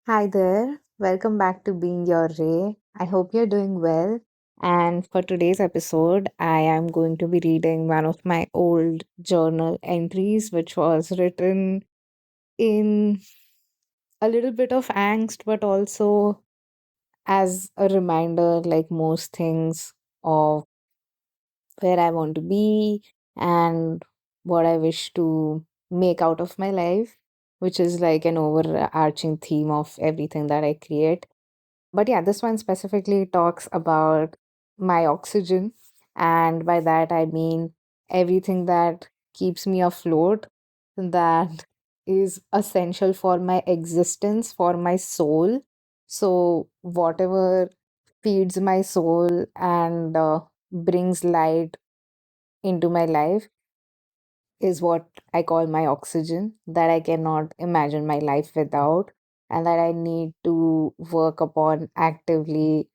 Hi there. Welcome back to Being Your Ray. I hope you're doing well. And for today's episode, I am going to be reading one of my old journal entries, which was written in a little bit of angst, but also as a reminder, like most things, of where I want to be and what I wish to make out of my life, which is like an overarching theme of everything that I create. But yeah, this one specifically talks about my oxygen. And by that, I mean everything that keeps me afloat, that is essential for my existence, for my soul. So, whatever feeds my soul and brings light into my life is what I call my oxygen, that I cannot imagine my life without, and that I need to work upon actively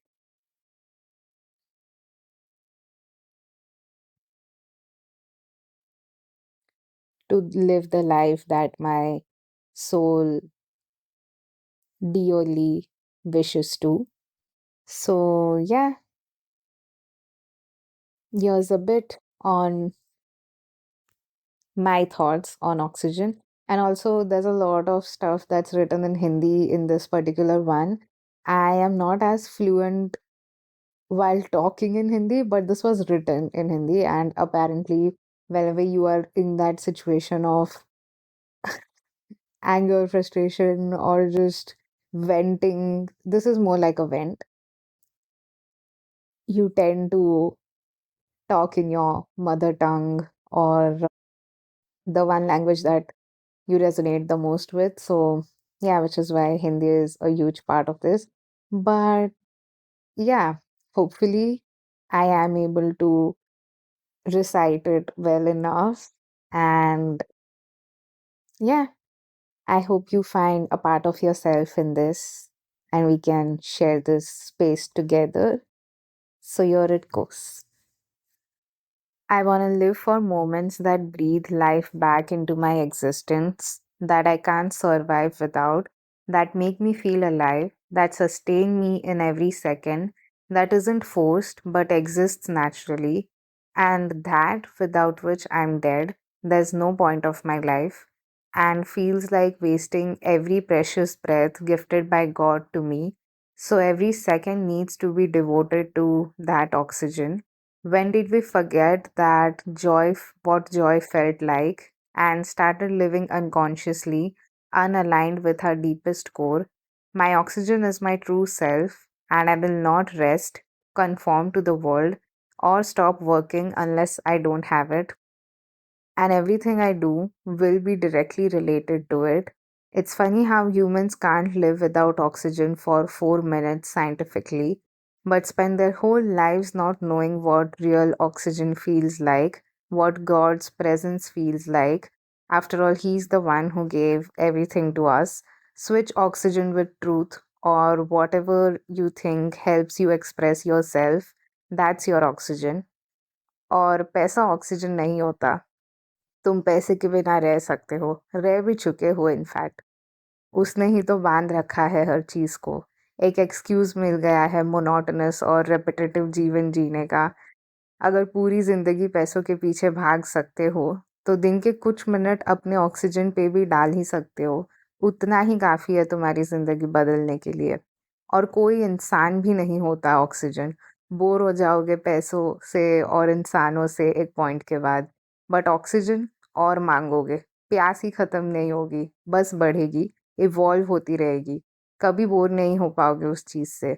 to live the life that my soul dearly wishes to. So, yeah, here's a bit on my thoughts on oxygen. And also, there's a lot of stuff that's written in Hindi in this particular one. I am not as fluent while talking in Hindi, but this was written in Hindi. And apparently, whenever you are in that situation of anger, frustration, or just venting, this is more like a vent. You tend to talk in your mother tongue or the one language that you resonate the most with. So, yeah, which is why Hindi is a huge part of this. But yeah, hopefully, I am able to recite it well enough. And yeah, I hope you find a part of yourself in this and we can share this space together. So, here it goes. I want to live for moments that breathe life back into my existence, that I can't survive without, that make me feel alive, that sustain me in every second, that isn't forced but exists naturally, and that without which I'm dead, there's no point of my life, and feels like wasting every precious breath gifted by God to me. So every second needs to be devoted to that oxygen. When did we forget that what joy felt like, and started living unconsciously, unaligned with our deepest core? My oxygen is my true self, and I will not rest, conform to the world, or stop working unless I don't have it, and everything I do will be directly related to it. It's funny how humans can't live without oxygen for 4 minutes scientifically, but spend their whole lives not knowing what real oxygen feels like, what God's presence feels like. After all, He's the one who gave everything to us. Switch oxygen with truth or whatever you think helps you express yourself. That's your oxygen. और पैसा oxygen नहीं होता. तुम पैसे के बिना रह सकते हो, रह भी चुके हो इनफैक्ट। उसने ही तो बांध रखा है हर चीज़ को। एक एक्सक्यूज़ मिल गया है मोनोटोनस और रेपिटेटिव जीवन जीने का। अगर पूरी ज़िंदगी पैसों के पीछे भाग सकते हो, तो दिन के कुछ मिनट अपने ऑक्सीजन पे भी डाल ही सकते हो। उतना ही काफ़ी है तुम्हारी ज़िंदगी बदलने के लिए। और कोई इंसान भी नहीं होता ऑक्सीजन। बोर हो जाओगे पैसों से और इंसानों से एक पॉइंट के बाद। बट ऑक्सीजन और मांगोगे। प्यास ही खत्म नहीं होगी, बस बढ़ेगी, इवॉल्व होती रहेगी। कभी बोर नहीं हो पाओगे उस चीज़ से।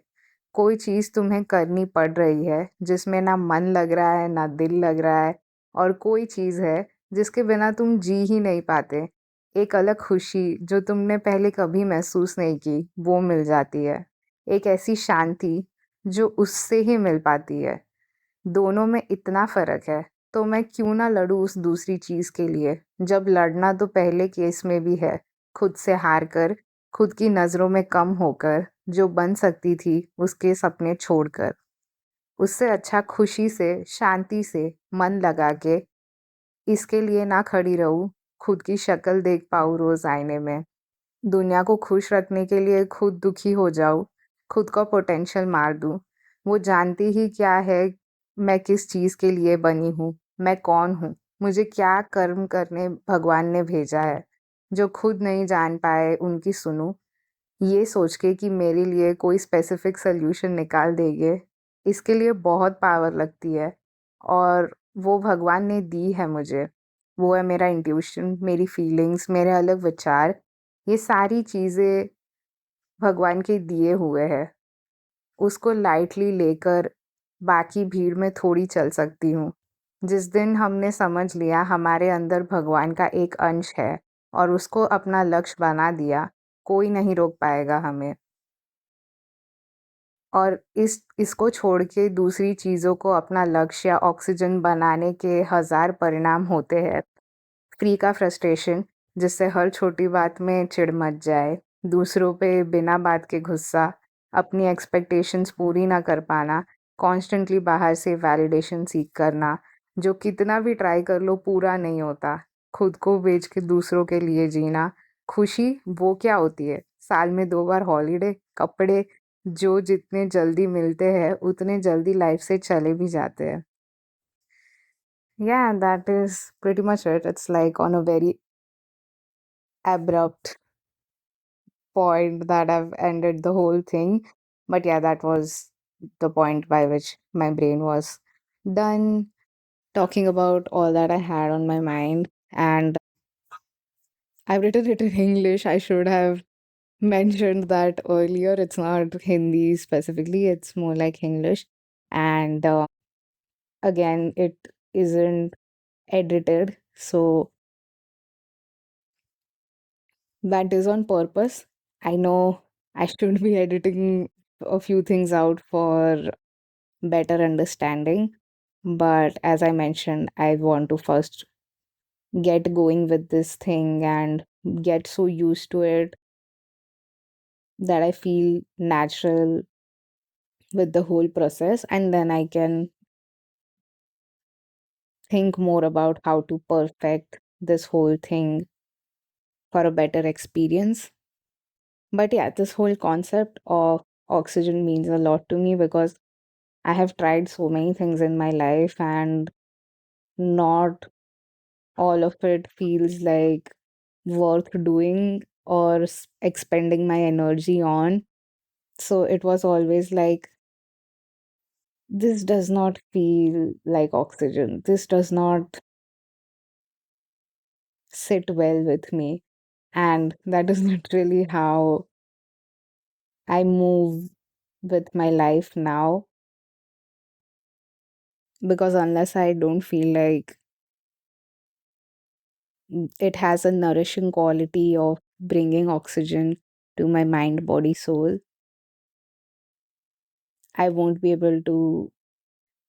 कोई चीज़ तुम्हें करनी पड़ रही है, जिसमें ना मन लग रहा है, ना दिल लग रहा है, और कोई चीज़ है, जिसके बिना तुम जी ही नहीं पाते। एक अलग खुशी जो तुमने पहले कभी महसूस नहीं की, वो मिल जाती है। एक ऐसी शांति, जो उससे ही मिल पाती है। दोनों में इतना फ़र्क है, तो मैं क्यों ना लड़ूँ उस दूसरी चीज़ के लिए, जब लड़ना तो पहले केस में भी है, खुद से हार कर, खुद की नज़रों में कम होकर, जो बन सकती थी उसके सपने छोड़कर। उससे अच्छा खुशी से, शांति से, मन लगा के, इसके लिए ना खड़ी रहूँ, खुद की शक्ल देख पाऊँ रोज़ आईने में। दुनिया को खुश रखने के लिए खुद दुखी हो जाऊँ, खुद का पोटेंशियल मार दूँ। वो जानती ही क्या है मैं किस चीज़ के लिए बनी हूँ, मैं कौन हूँ, मुझे क्या कर्म करने भगवान ने भेजा है। जो खुद नहीं जान पाए उनकी सुनूँ, ये सोच के कि मेरे लिए कोई स्पेसिफिक सॉल्यूशन निकाल देंगे, इसके लिए बहुत पावर लगती है और वो भगवान ने दी है मुझे। वो है मेरा इंट्यूशन, मेरी फीलिंग्स, मेरे अलग विचार, ये सारी चीज़ें भगवान के दिए हुए हैं। उसको लाइटली लेकर बाकी भीड़ में थोड़ी चल सकती हूँ। जिस दिन हमने समझ लिया हमारे अंदर भगवान का एक अंश है और उसको अपना लक्ष्य बना दिया, कोई नहीं रोक पाएगा हमें। और इसको छोड़ के दूसरी चीज़ों को अपना लक्ष्य या ऑक्सीजन बनाने के हज़ार परिणाम होते हैं। फ्री का फ्रस्ट्रेशन, जिससे हर छोटी बात में चिढ़ मच जाए, दूसरों पे बिना बात के गुस्सा, अपनी एक्सपेक्टेशंस पूरी ना कर पाना, कॉन्स्टेंटली बाहर से वैलिडेशन सीख करना, जो कितना भी ट्राई कर लो पूरा नहीं होता, खुद को बेच के दूसरों के लिए जीना। खुशी वो क्या होती है? साल में 2 बार हॉलीडे, कपड़े जो जितने जल्दी मिलते हैं उतने जल्दी लाइफ से चले भी जाते हैं। Yeah, that is pretty much it. It's like on a very abrupt point that I've ended the whole thing. But yeah, that was the point by which my brain was done talking about all that I had on my mind. And I've written it in English. I should have mentioned that earlier. It's not Hindi specifically, it's more like English. And again, it isn't edited. So that is on purpose. I know I should be editing a few things out for better understanding, but as I mentioned, I want to first get going with this thing and get so used to it that I feel natural with the whole process, and then I can think more about how to perfect this whole thing for a better experience. But yeah, this whole concept of oxygen means a lot to me because I have tried so many things in my life, and not all of it feels like worth doing or expending my energy on. So it was always like, this does not feel like oxygen. This does not sit well with me. And that is not really how I move with my life now. Because unless I don't feel like it has a nourishing quality of bringing oxygen to my mind, body, soul, I won't be able to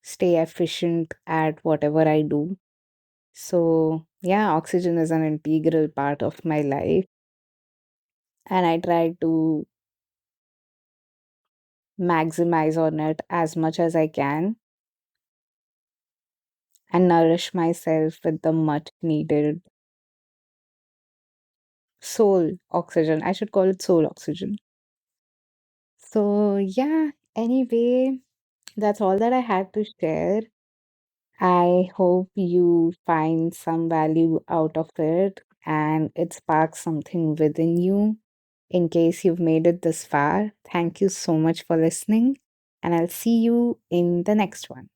stay efficient at whatever I do. So, yeah, oxygen is an integral part of my life, and I try to maximize on it as much as I can and nourish myself with the much needed soul oxygen. I should call it soul oxygen. So, yeah, anyway, that's all that I had to share. I hope you find some value out of it and it sparks something within you. In case you've made it this far, thank you so much for listening, and I'll see you in the next one.